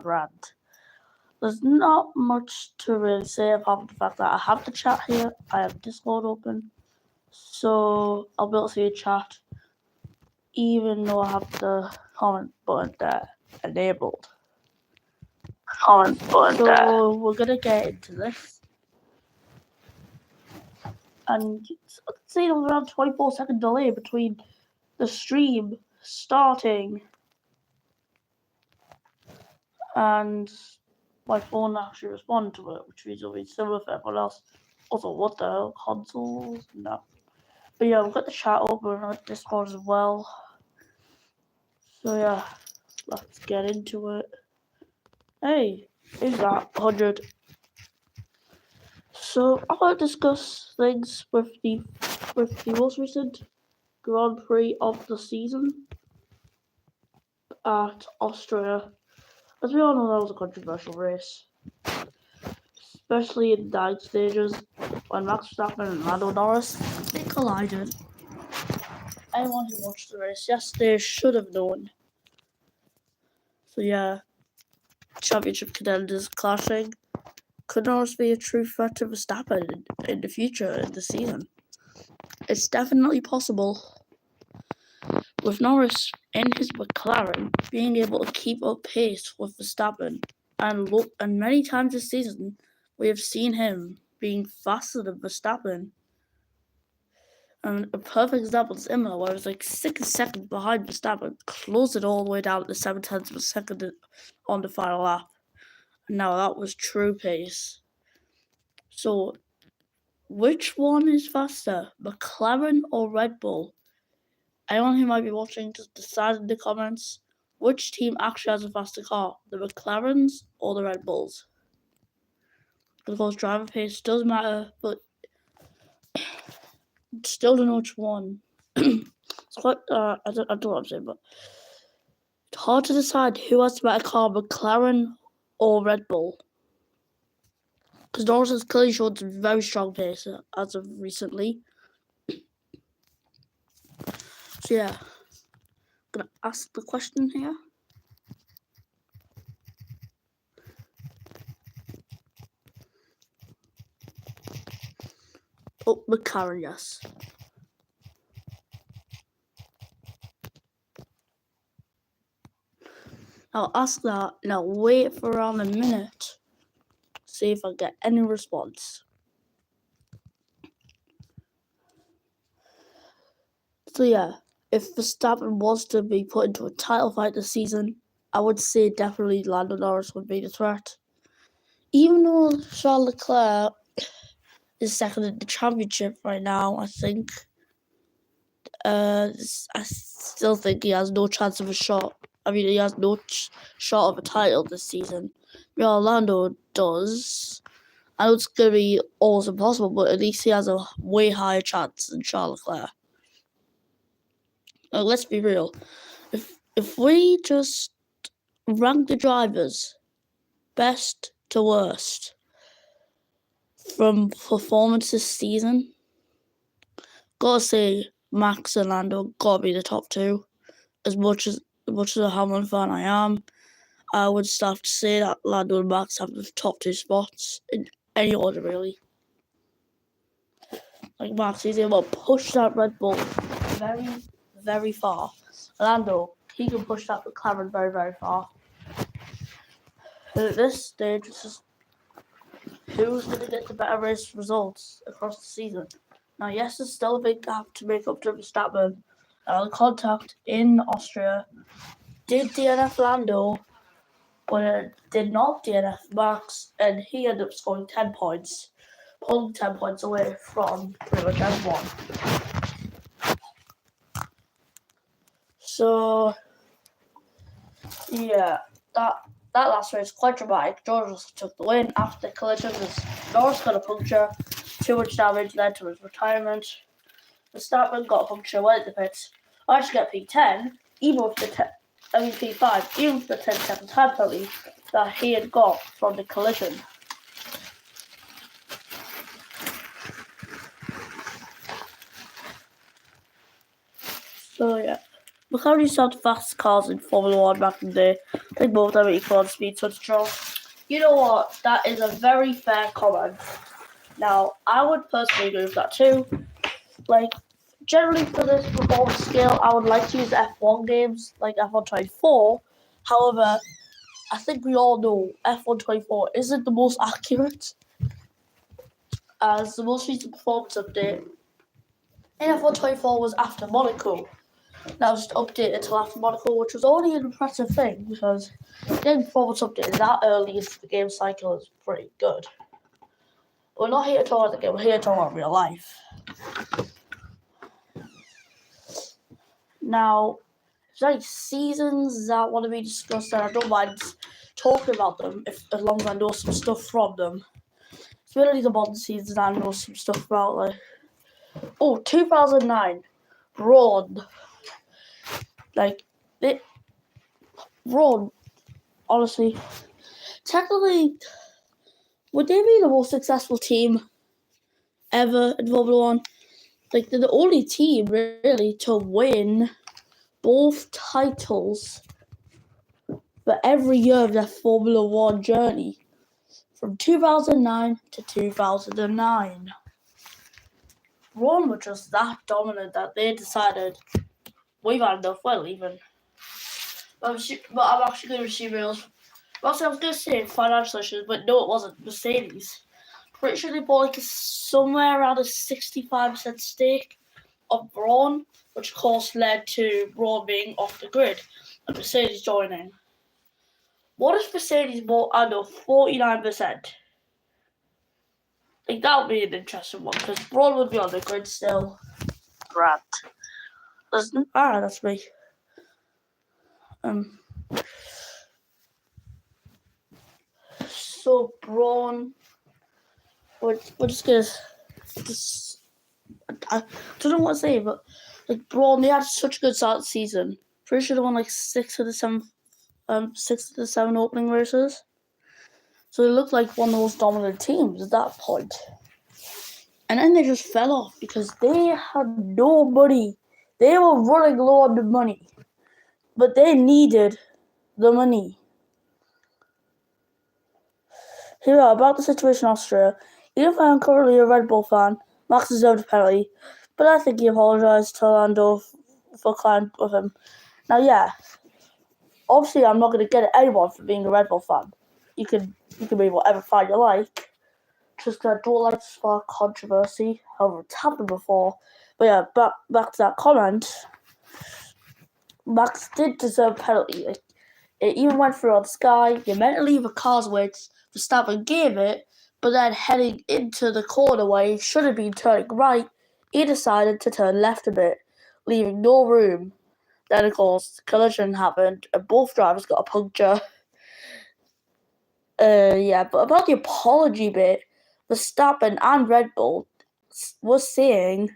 Rant. There's not much to really say apart from the fact that I have the chat here, I have Discord open, so I'll be able to see a chat even though I have the comment button there enabled. So we're gonna get into this. And I'd say there was around 24-second delay between the stream starting and my phone actually responded to it, which means it'll be similar for everyone else. Also, what the hell? Consoles? No. But yeah, we've got the chat open on Discord as well. So yeah, let's get into it. Hey, is that 100? So I want to discuss things with the most recent Grand Prix of the season at Austria. As we all know, that was a controversial race, especially in the stages when Max Verstappen and Lando Norris they collided. Anyone who watched the race yesterday should have known. So yeah, championship contenders clashing. Could Norris be a true threat to Verstappen in the future in the season? It's definitely possible. With Norris in his McLaren being able to keep up pace with Verstappen, and many times this season we have seen him being faster than Verstappen. And a perfect example is Imola, where it was like 6 seconds behind Verstappen, closed it all the way down to 7/10 of a second on the final lap. Now that was true pace. So, which one is faster, McLaren or Red Bull? Anyone who might be watching, just decide in the comments which team actually has a faster car, the McLarens or the Red Bulls. Of course, driver pace does matter, but still don't know which one. It's quite, I don't know what I'm saying, but it's hard to decide who has the better car, McLaren or Red Bull. Because Norris has clearly shown some very strong pace as of recently. So yeah, I'm gonna ask the question here. Oh, McLaren, yes. I'll ask that. Now wait for around a minute. See if I get any response. So yeah, if Verstappen was to be put into a title fight this season, I would say definitely Lando Norris would be the threat. Even though Charles Leclerc is second in the championship right now, I think. I still think he has no chance of a shot. I mean, he has no shot of a title this season. Yeah, Orlando does. I know it's going to be almost impossible, but at least he has a way higher chance than Charles Leclerc. Let's be real. If we just rank the drivers best to worst from performance this season, gotta say Max and Lando gotta be the top two. As much as a Hamilton fan I am, I would still have to say that Lando and Max have the top two spots in any order, really. Like Max, he's able to push that Red Bull very, very far. Lando, he can push that McLaren very, very far. And at this stage, it's just who's going to get the better race results across the season. Now, yes, there's still a big gap to make up to Verstappen. The contact in Austria did DNF Lando, but it did not DNF Max, and he ended up scoring 10 points, pulling 10 points away from pretty much everyone. So, yeah, that last race quite dramatic. George Russell took the win after the collision. Norris got a puncture, too much damage led to his retirement. Verstappen got a puncture, went to the pits. I actually get P10, even with the P5, even with the 10-second time penalty that he had got from the collision. So yeah, McLaren used to have the fastest cars in Formula One back in the day. I think both of them are equal on speed, so it's draw. You know what? That is a very fair comment. Now, I would personally agree with that too. Like, generally for this performance scale, I would like to use F1 games, like F1 24. However, I think we all know F1 24 isn't the most accurate, as the most recent performance update in F1 24 was after Monaco. That was just updated until after Monaco, which was only an impressive thing because getting performance updated that early into the game cycle is pretty good. We're not here to talk about the game, we're here to talk about real life. Now, if there's any seasons that want to be discussed, then I don't mind talking about them as long as I know some stuff from them. Especially the modern seasons, I know some stuff about, like, 2009, Braun. Like, Braun, honestly, technically, would they be the most successful team ever in Formula One? Like, they're the only team, really, to win both titles for every year of their Formula One journey, from 2009 to 2009. Braun were just that dominant that they decided, we've had enough, we're leaving. But I'm actually going to assume it was, I was going to say financial issues, but no, it wasn't. Mercedes. Pretty sure they bought like somewhere around a 65% stake of Braun, which of course led to Braun being off the grid and Mercedes joining. What if Mercedes bought under 49%? Like, that would be an interesting one because Braun would be on the grid still. Rant. That's me. So Braun, we're just gonna. I don't know what to say, but like Braun, they had such a good start to the season. Pretty sure they won like 6 of the 7 opening races. So they looked like one of the most dominant teams at that point. And then they just fell off because they had no money. They were running low on the money, but they needed the money. Here about the situation in Austria. Even if I am currently a Red Bull fan, Max deserved a penalty, but I think he apologised to Lando for colliding with him. Now, yeah, obviously I'm not going to get at anyone for being a Red Bull fan. You can be whatever fan you like. Just I don't like to spark controversy. However, it's happened before. But yeah, back to that comment. Max did deserve a penalty. It even went through on the sky. You meant to leave a car's weight. Verstappen gave it, but then heading into the corner where he should have been turning right, he decided to turn left a bit, leaving no room. Then, of course, collision happened, and both drivers got a puncture. But about the apology bit, Verstappen and Red Bull was saying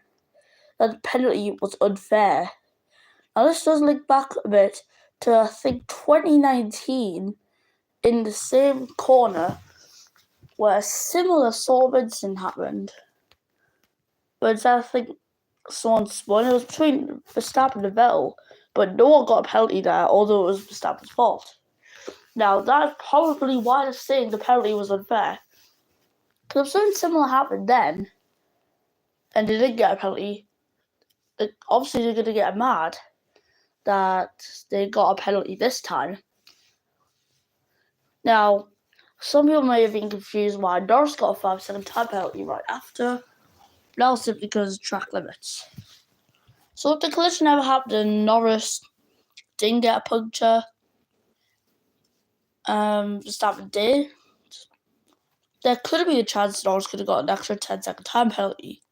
that the penalty was unfair. Now, this does link back a bit to, I think, 2019, in the same corner where a similar sort of incident happened. But I think someone spun. It was between Verstappen and Vettel, but no one got a penalty there, although it was Verstappen's fault. Now, that's probably why they're saying the penalty was unfair. Because if something similar happened then, and they didn't get a penalty, obviously they're going to get mad that they got a penalty this time. Now, some people may have been confused why Norris got a 5-second time penalty right after. That was simply because of track limits. So if the collision never happened and Norris didn't get a puncture, Verstappen did, there could have been a chance Norris could have got an extra 10-second time penalty.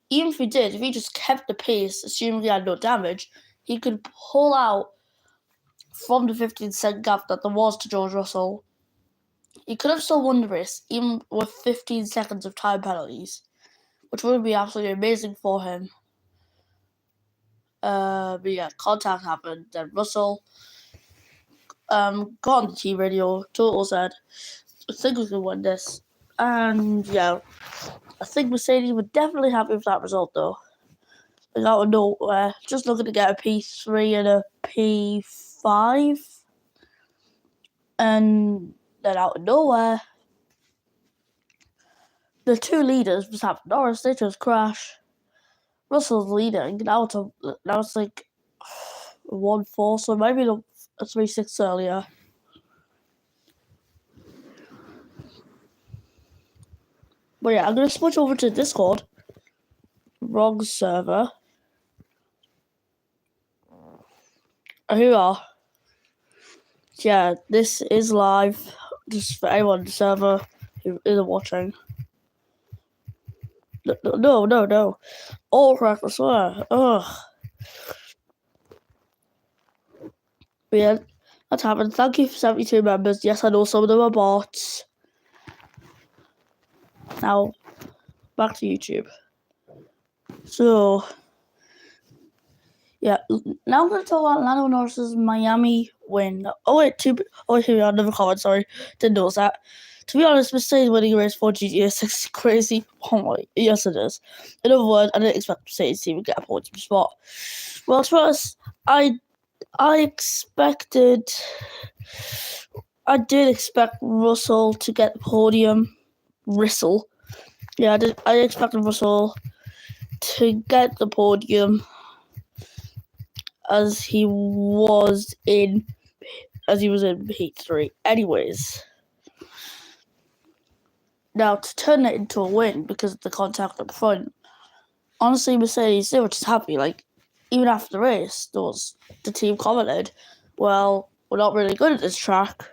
Even if he did, if he just kept the pace, assuming he had no damage, he could pull out from the 15-second gap that there was to George Russell. He could have still won the race, even with 15 seconds of time penalties, which would be absolutely amazing for him. But yeah, contact happened. Then Russell got on the team radio. Total said, "I think we can win this." And yeah, I think Mercedes were definitely happy with that result, though. Like, out of nowhere, just looking to get a P3 and a P5. And then out of nowhere, the two leaders, Verstappen and Norris, they just crash. Russell's leading. Now it's like 1-4, so maybe a 3-6 earlier. But yeah, I'm gonna switch over to Discord. Wrong server. Here we are. Yeah, this is live. Just for anyone on the server who isn't watching. No. All correct, I swear. Ugh. But yeah, that's happened. Thank you for 72 members. Yes, I know some of them are bots. Now, back to YouTube. So, yeah, now I'm going to talk about Lando Norris's Miami win. Here we are, another comment, sorry. Didn't notice that. To be honest, Mercedes winning a race for GTA 6 is crazy. Oh my, yes it is. In other words, I didn't expect Mercedes to even get a podium spot. Well, to be honest, I did expect Russell to get the podium. Yeah, I expected Russell to get the podium as he was in Heat 3. Anyways, now to turn it into a win because of the contact up front, honestly, Mercedes, they were just happy. Like, even after the race, the team commented, well, we're not really good at this track.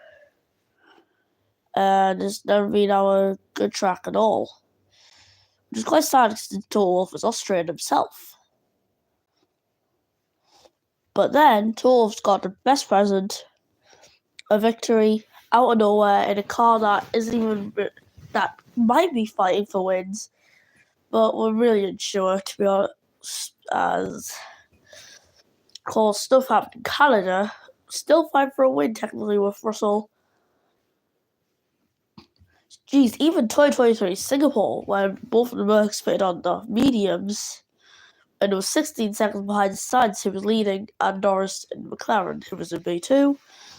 And it's never been our good track at all. Which is quite sad because Toto Wolff was Austrian himself. But then, Toto Wolff's got the best present, a victory out of nowhere in a car that might be fighting for wins, but we're really unsure, to be honest, as of course stuff happened in Canada. Still fighting for a win technically with Russell. Geez, even 2023 Singapore, when both of the Mercs fit on the mediums, and it was 16 seconds behind Sainz, who was leading, and Norris and McLaren, who was in B2.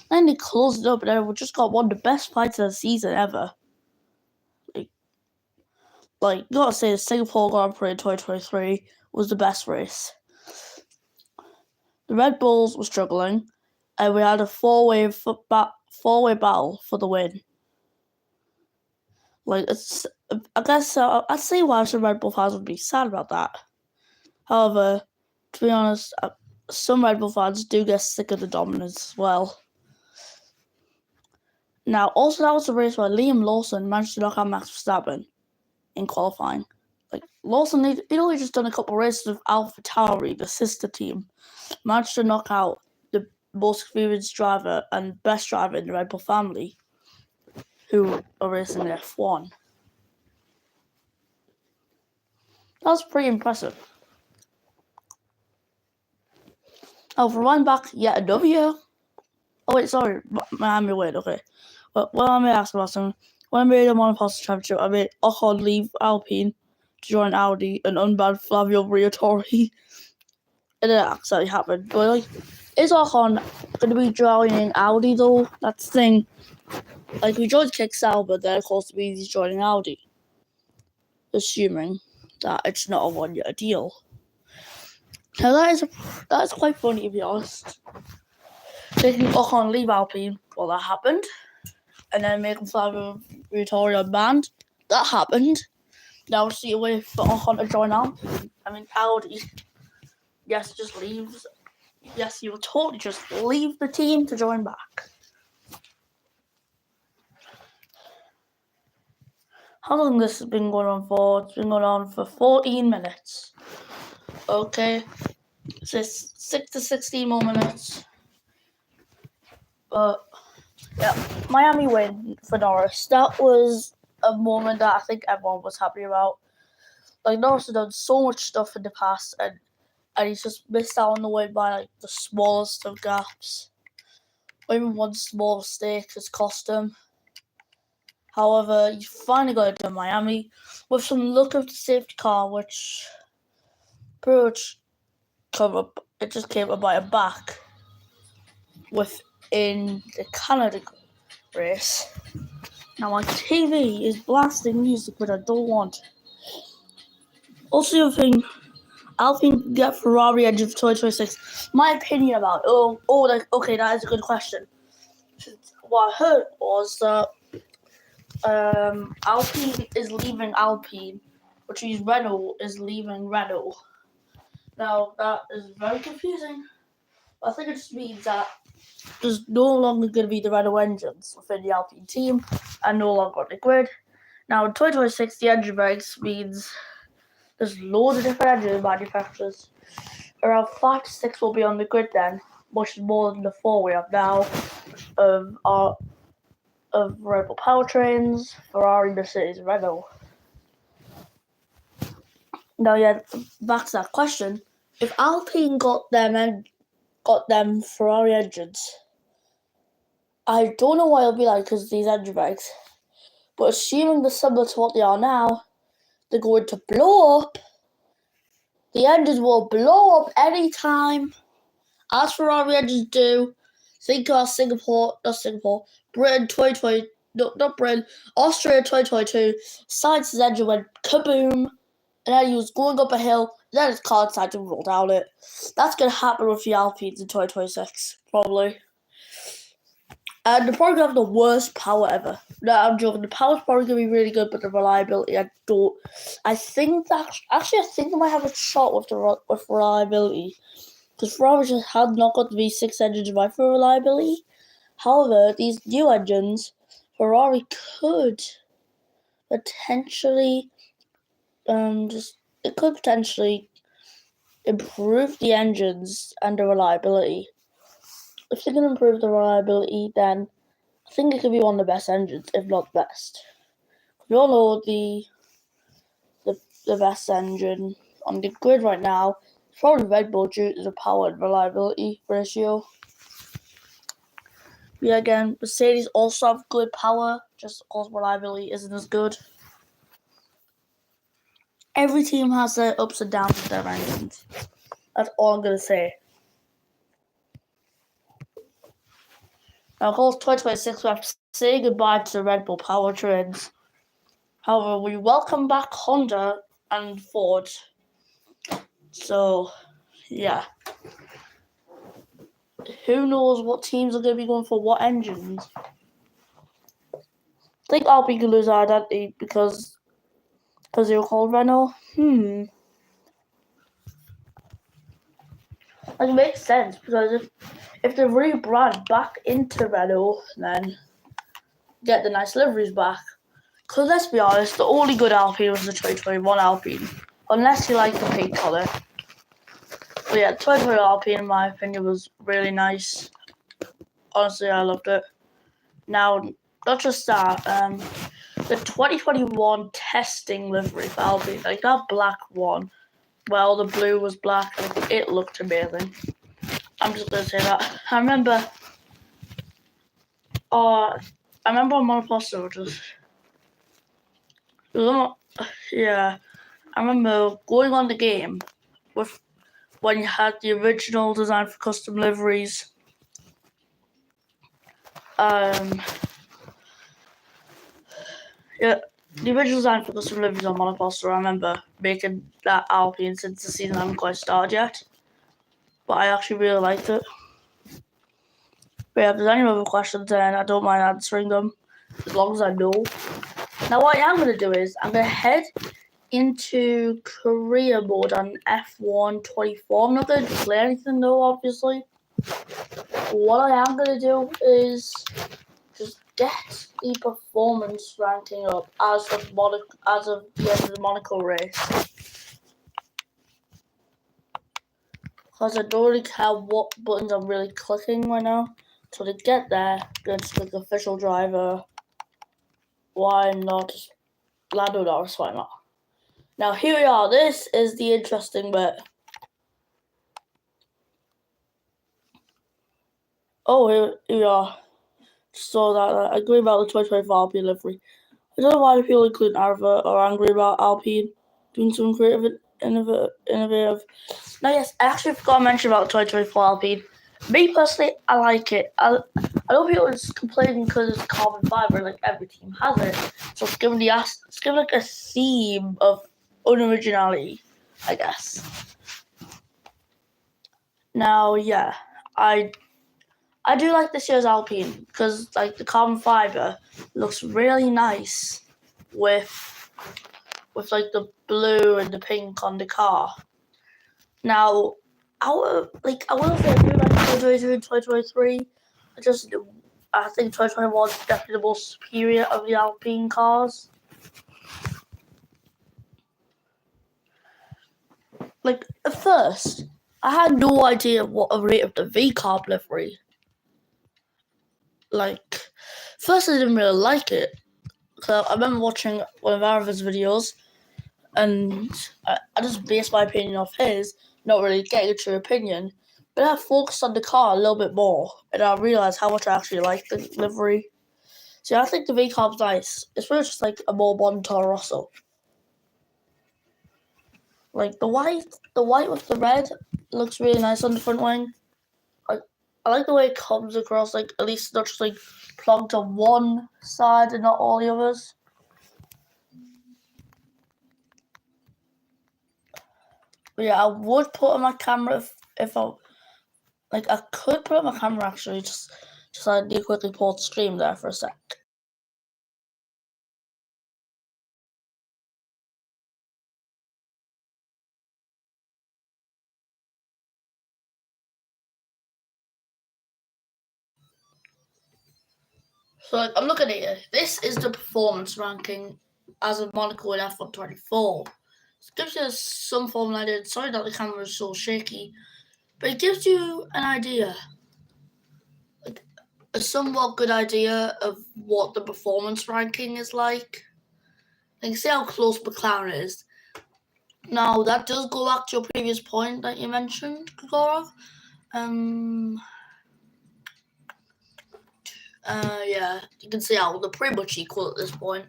Then they closed it up, and we just got one of the best fights of the season ever. Like, you gotta say, the Singapore Grand Prix in 2023 was the best race. The Red Bulls were struggling, and we had a four-way battle for the win. Like, I guess I'd see why some Red Bull fans would be sad about that. However, to be honest, some Red Bull fans do get sick of the dominance as well. Now, also that was the race where Liam Lawson managed to knock out Max Verstappen in qualifying. Like, Lawson, he'd only just done a couple races with AlphaTauri, the sister team, managed to knock out the most experienced driver and best driver in the Red Bull family, who are racing in F1. That's pretty impressive. Oh, for one back yet another year. Oh wait, sorry, Miami win. Okay, well, I may ask about something. When I made a monopost championship, I made Ocon leave Alpine to join Audi and unban Flavio Briatore. It didn't actually happen, but like, is Ocon going to be joining Audi though? That's the thing. Like, we joined Kicksal, but then of course he's joining Audi, assuming that it's not a 1-year deal. Now that is quite funny, to be honest. Taking Ocon leave Alpine, well, that happened. And then making Flavio Briatore unbanned, that happened. Now see a way for Ocon to join Alpine. I mean, Audi, yes, just leaves. Yes, you were totally just leave the team to join back. How long this has been going on for? It's been going on for 14 minutes. Okay. So it's 6 to 16 more minutes. But, yeah, Miami win for Norris. That was a moment that I think everyone was happy about. Like, Norris has done so much stuff in the past, and he's just missed out on the win by, like, the smallest of gaps. Even one small mistake has cost him. However, he finally got it to Miami with some luck of the safety car, which pretty much it just came up by a back within the Canada race. Now my TV is blasting music, which I don't want. Also, the other thing, Alpine can get Ferrari engine for 2026. My opinion about it. Okay, that is a good question. What I heard was that Alpine is leaving Alpine, which means Renault is leaving Renault. Now that is very confusing. I think it just means that there's no longer going to be the Renault engines within the Alpine team and no longer on the grid. Now in 2026, the engine breaks means there's loads of different engine manufacturers. Around 5 to 6 will be on the grid then, much more than the 4 we have now of Red Bull powertrains, Ferrari, Mercedes, Renault. Now, back to that question. If Alpine got them Ferrari engines, I don't know what it'll be like because of these engine breaks. But assuming they're similar to what they are now, they're going to blow up. The engines will blow up anytime, as Ferrari engines do. Think of Britain 2020, not Britain, Austria 2022. Science's engine went kaboom, and then he was going up a hill, and then his car decided to roll down it. That's going to happen with the Alpines in 2026, probably. And they're probably going to have the worst power ever. No, I'm joking. The power's probably going to be really good, but the reliability, I think they might have a shot with reliability. Because Ferrari just had not got the V6 engines right for reliability. However, these new engines, Ferrari could potentially improve the engines and the reliability. If they can improve the reliability, then I think it could be one of the best engines, if not the best. We all know the best engine on the grid right now is probably Red Bull due to the power and reliability ratio. Yeah, again, Mercedes also have good power, just of course reliability isn't as good. Every team has their ups and downs with their engines. That's all I'm going to say. Now, of course, 2026, we have to say goodbye to the Red Bull powertrains. However, we welcome back Honda and Ford. So, yeah. Who knows what teams are going to be going for what engines? I think Alpine can lose our identity because they were called Renault. Like, it makes sense because if they rebrand back into Renault, then get the nice liveries back. Because let's be honest, the only good Alpine was the 2021 Alpine, unless you like the pink colour. But yeah, the 2021 Alpine, in my opinion, was really nice. Honestly, I loved it. Now, not just that, the 2021 testing livery for Alpine, like that black one, well, the blue was black, and it looked amazing. I'm just gonna say that. I remember on Monoposto, I remember going on the game with when you had the original design for custom liveries. The original design for custom liveries on Monoposto, I remember making that Alpine since the season hadn't quite started yet. But I actually really liked it. But yeah, if there's any other questions, then I don't mind answering them, as long as I know. Now, what I am going to do is, I'm going to head into career mode on F1 24. I'm not going to play anything though, obviously. What I am going to do is just get the performance ranking up as of the end of the Monaco race. Because I don't really care what buttons I'm really clicking right now. So to get there, I'm going to click official driver. Why not Lando Norris? Why not? Now here we are. This is the interesting bit. Oh, here we are. So that I agree about the 2024 Alpine livery. I don't know why the people including Arva are angry about Alpine doing something creative, innovative. Now, yes, I actually forgot to mention about the 2024 Alpine. Me personally, I like it. I know people is complaining because it's carbon fiber, like every team has it. So it's giving like a theme of unoriginality, I guess. Now, yeah, I do like this year's Alpine because like the carbon fiber looks really nice with like the blue and the pink on the car. Now, I will say I do like 2022 and 2023. I think 2021 is definitely the most superior of the Alpine cars. Like at first, I had no idea what a rate of the V-carb livery. Like, first I didn't really like it. So I remember watching one of Aravi's videos, and I just based my opinion off his, not really getting a true opinion. But I focused on the car a little bit more, and I realized how much I actually like the livery. So I think the V-carb's nice. It's really just like a more modern Toro Rosso. Like the white with the red looks really nice on the front wing. I like the way it comes across, like at least not just like plugged on one side and not all the others. But yeah, I would put on my camera if I could put on my camera actually. Just I need to quickly pause the stream there for a sec. So I'm looking at it. This is the performance ranking as of Monaco in F1 24. It gives you some form of idea. Sorry that the camera is so shaky, but it gives you an idea, like a somewhat good idea of what the performance ranking is like. You can see how close McLaren is. Now that does go back to your previous point that you mentioned, Gregorov. Yeah, you can see how they're pretty much equal at this point.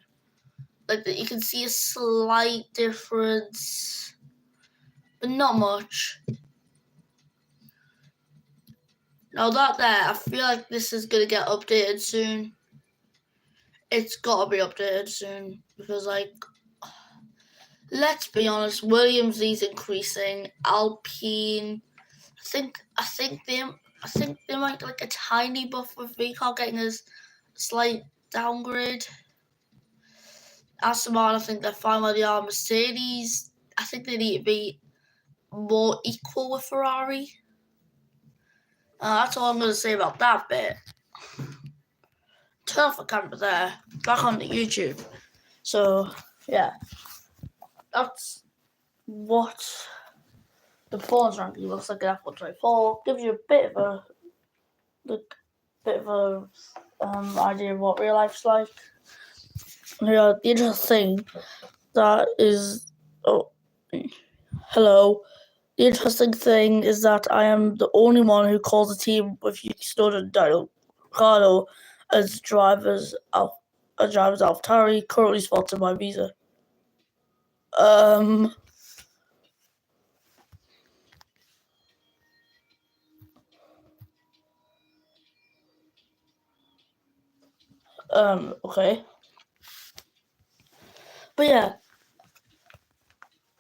Like you can see a slight difference, but not much. Now that there, I feel like this is gonna get updated soon. It's gotta be updated soon because, like, let's be honest, Williams is increasing. Alpine, I think they might like a tiny buff with VCAR getting a slight downgrade. Aston Martin, I think they're fine where they are. Mercedes, I think they need to be more equal with Ferrari. That's all I'm going to say about that bit. Turn off the camera there. Back on the YouTube. So, yeah. That's what the performance ranking looks like in F1 24. Gives you a bit of a idea of what real life's like. Yeah, the interesting thing that is... Oh, hello. The interesting thing is that I am the only one who calls a team with Yuki Tsunoda and Daniel Ricciardo as drivers AlphaTauri, currently sponsored by Visa. Okay. But yeah,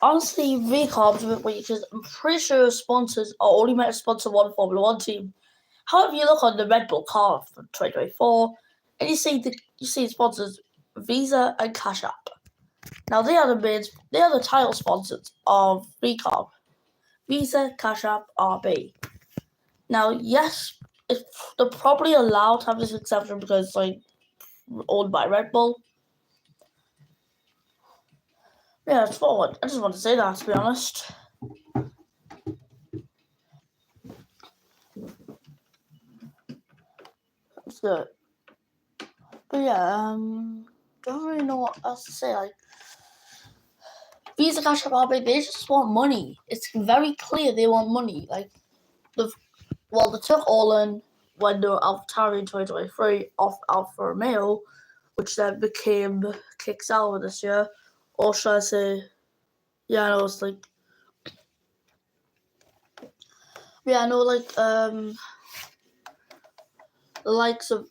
honestly, VCarb's a bit weak because I'm pretty sure sponsors are only meant to sponsor one Formula One team. However, you look on the Red Bull car for 2024, and you see the sponsors Visa and Cash App. Now they are the title sponsors of VCarb. Visa, Cash App, RB. Now, yes, they're probably allowed to have this exception because it's like owned by Red Bull. Yeah, it's forward. I just want to say that, to be honest. It's good. But yeah, don't really know what else to say. Like, Visa, Cash App, RB, they just want money. It's very clear they want money. Like, they took all in when they were AlphaTauri in 2023 off Alfa Romeo, which then became Kick Sauber this year. Or should I say, yeah, I know it's like, yeah, I know, like, the likes of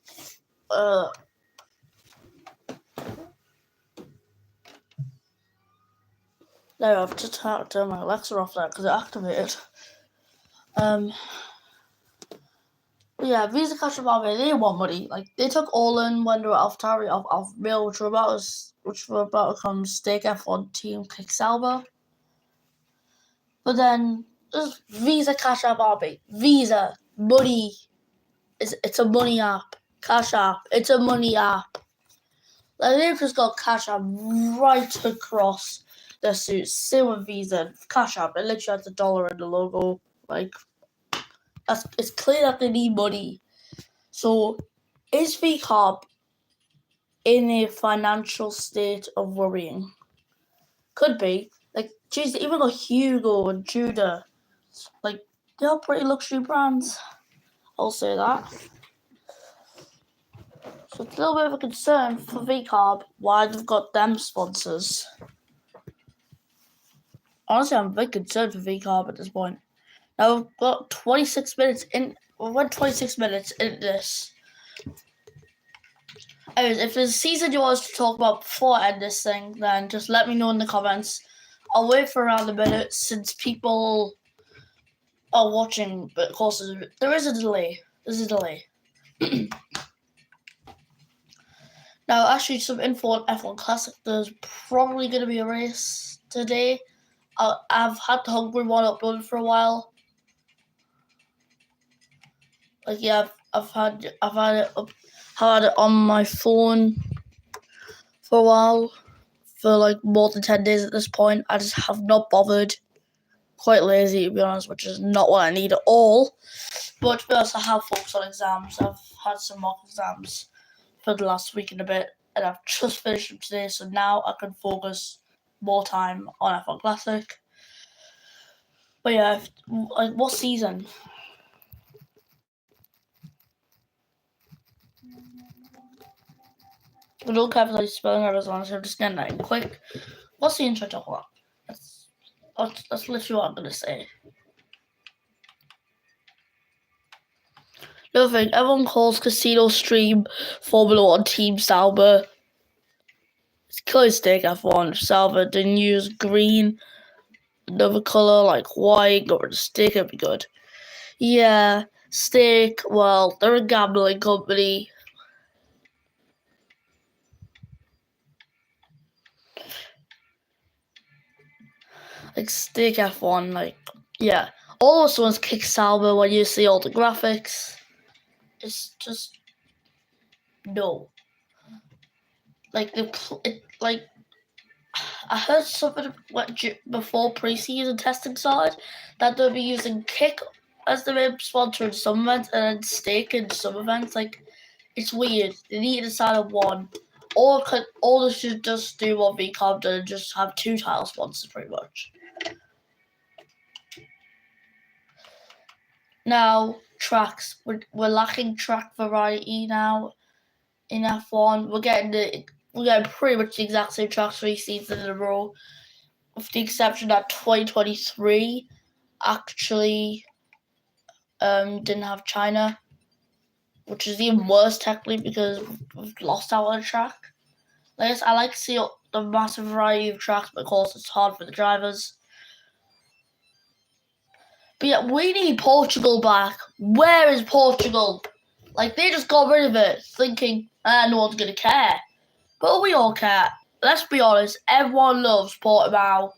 there, I've just had to turn my Alexa off there because it activated. Yeah, Visa Cash and Barbie, they want money. Like, they took Olin when they were AlphaTauri off Mill, which were about to become Stake F1 team Kick Sauber. But then there's Visa Cash App Barbie. Visa money it's a money app. Cash App, it's a money app. Like, they've just got Cash App right across their suits. Same with Visa, Cash App. It literally has the dollar in the logo. Like, it's clear that they need money. So, is VCarb in a financial state of worrying? Could be. Like, geez, they even got Hugo and Judah. Like, they're pretty luxury brands. I'll say that. So it's a little bit of a concern for VCarb why they've got them sponsors. Honestly, I'm a bit concerned for VCarb at this point. Now we've got 26 minutes in. We went 26 minutes into this. Anyways, if there's a season you want us to talk about before I end this thing, then just let me know in the comments. I'll wait for around a minute since people are watching, but of course there is a delay. There's a delay. Now, actually, some info on F1 Classic. There's probably going to be a race today. I've had the Hungry one uploaded for a while. Like, yeah, I've had it on my phone for a while, for like more than 10 days at this point. I just have not bothered. Quite lazy, to be honest, which is not what I need at all. But to be honest, I have focused on exams. I've had some mock exams for the last week and a bit, and I've just finished them today, so now I can focus more time on F1 Classic. But yeah, like, what season? I don't care if it's spelling errors, honestly, I'm just getting that in quick. What season should I talk about? That's literally what I'm going to say. Another thing, everyone calls Casino Stream Formula One Team Sauber. It's clearly Stake F1. Sauber didn't use green, another colour like white, got rid of Stake, it'd be good. Yeah, Stake, well, they're a gambling company. Like, Stake F1, like, yeah. All those ones kick Sauber when you see all the graphics. It's just, no. Like, I heard something before preseason testing started that they'll be using Kick as the main sponsor in some events and then Stake in some events. Like, it's weird. They need to decide on one. Or they should just do what VCarb did and just have two title sponsors, pretty much. Now, tracks. We're lacking track variety now in F1. We're getting pretty much the exact same tracks 3 seasons in a row, with the exception that 2023 actually didn't have China, which is even worse technically because we've lost out on a track. I like to see the massive variety of tracks, but of course it's hard for the drivers. But yeah, we need Portugal back. Where is Portugal? Like, they just got rid of it, thinking, no one's going to care. But we all care. Let's be honest, everyone loves Portimao.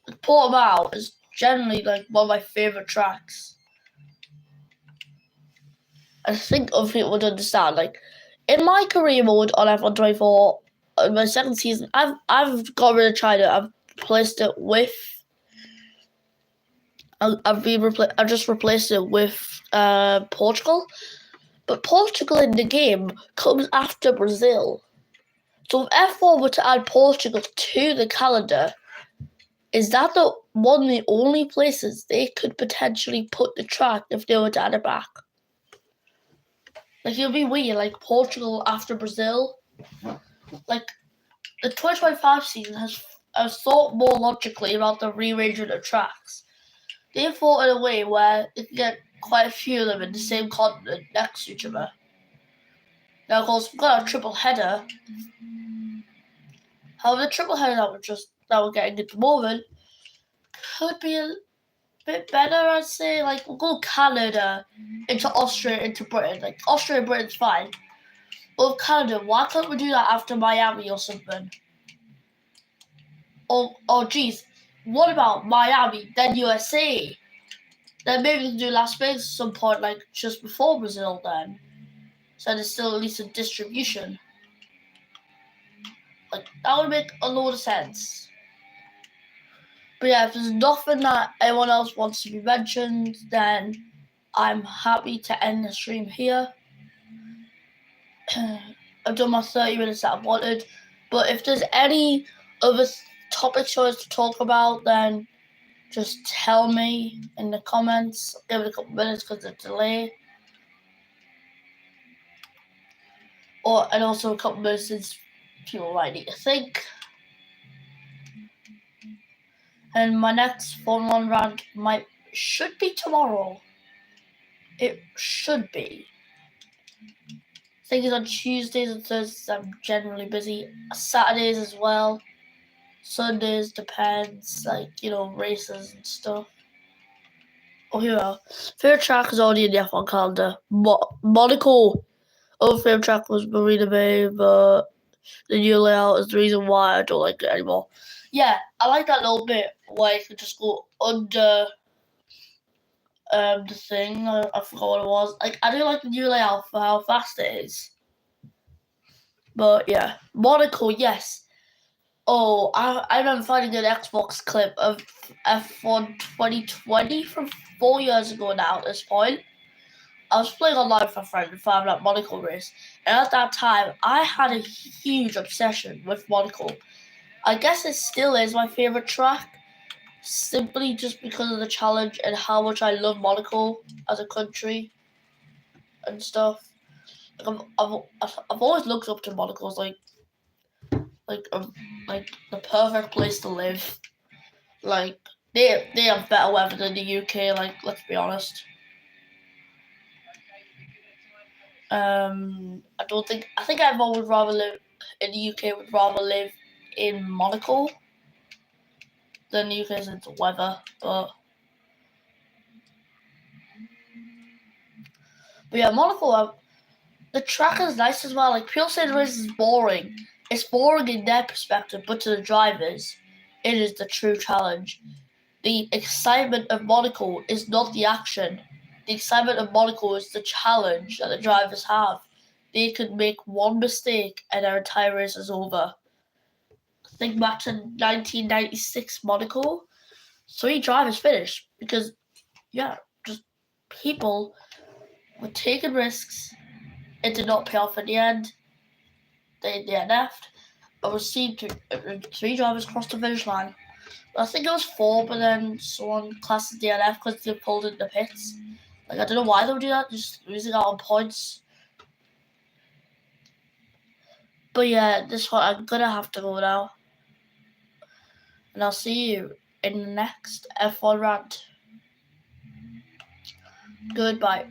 Portimao is generally like one of my favourite tracks. I think other people would understand. Like, in my career mode on F1 24, in my second season, I've got rid of China. I've replaced it with. I've just replaced it with Portugal, but Portugal in the game comes after Brazil. So if F1 were to add Portugal to the calendar, is that the only places they could potentially put the track if they were to add it back? Like, it would be weird, like Portugal after Brazil. Like, the 2025 season has thought more logically about the rearrangement of tracks. They thought in a way where they could get quite a few of them in the same continent next to each other. Now, of course, we've got a triple header. However, the triple header that we're getting at the moment could be a bit better, I'd say. Like, we'll go Canada into Austria into Britain. Like, Austria and Britain's fine. But with Canada, why can't we do that after Miami or something? Or geez, what about Miami, then USA? Then maybe we can do Las Vegas at some point, like just before Brazil then. So there's still at least a distribution. Like, that would make a lot of sense. But yeah, if there's nothing that anyone else wants to be mentioned, then I'm happy to end the stream here. I've done my 30 minutes that I wanted. But if there's any other topics you want to talk about, then just tell me in the comments. I'll give it a couple minutes because of the delay. And also a couple minutes since people might need to think. And my next Formula One rant should be tomorrow. It should be. I think it's on Tuesdays and Thursdays. I'm generally busy. Saturdays as well. Sundays depends, like, races and stuff. Oh, here we are. Favorite track is already in the F1 calendar. Monaco. Other favorite track was Marina Bay, but the new layout is the reason why I don't like it anymore. Yeah, I like that little bit where you could just go under the thing. I forgot what it was. Like, I do like the new layout for how fast it is. But yeah, Monaco, yes. Oh, I remember finding an Xbox clip of F1 2020 from 4 years ago now at this point. I was playing online with a friend and found that Monaco race. And at that time, I had a huge obsession with Monaco. I guess it still is my favourite track, simply just because of the challenge and how much I love Monaco as a country and stuff. Like, I've always looked up to Monaco as like the perfect place to live. Like, they have better weather than the UK. Like, let's be honest. I think I would rather live in the UK. Would rather live in Monaco than the UK since the weather, but yeah, Monaco. The track is nice as well. Like, people say the race is boring. It's boring in their perspective, but to the drivers, it is the true challenge. The excitement of Monaco is not the action. The excitement of Monaco is the challenge that the drivers have. They could make one mistake and their entire race is over. Think back to 1996 Monaco. 3 drivers finished because, just people were taking risks. It did not pay off in the end. They DNF'd. I was seen 3 drivers crossed the finish line. I think it was 4, but then someone classed as DNF because they pulled in the pits. Like, I don't know why they would do that, just losing out on points. But yeah, this one, I'm gonna have to go now. And I'll see you in the next F1 rant. Goodbye.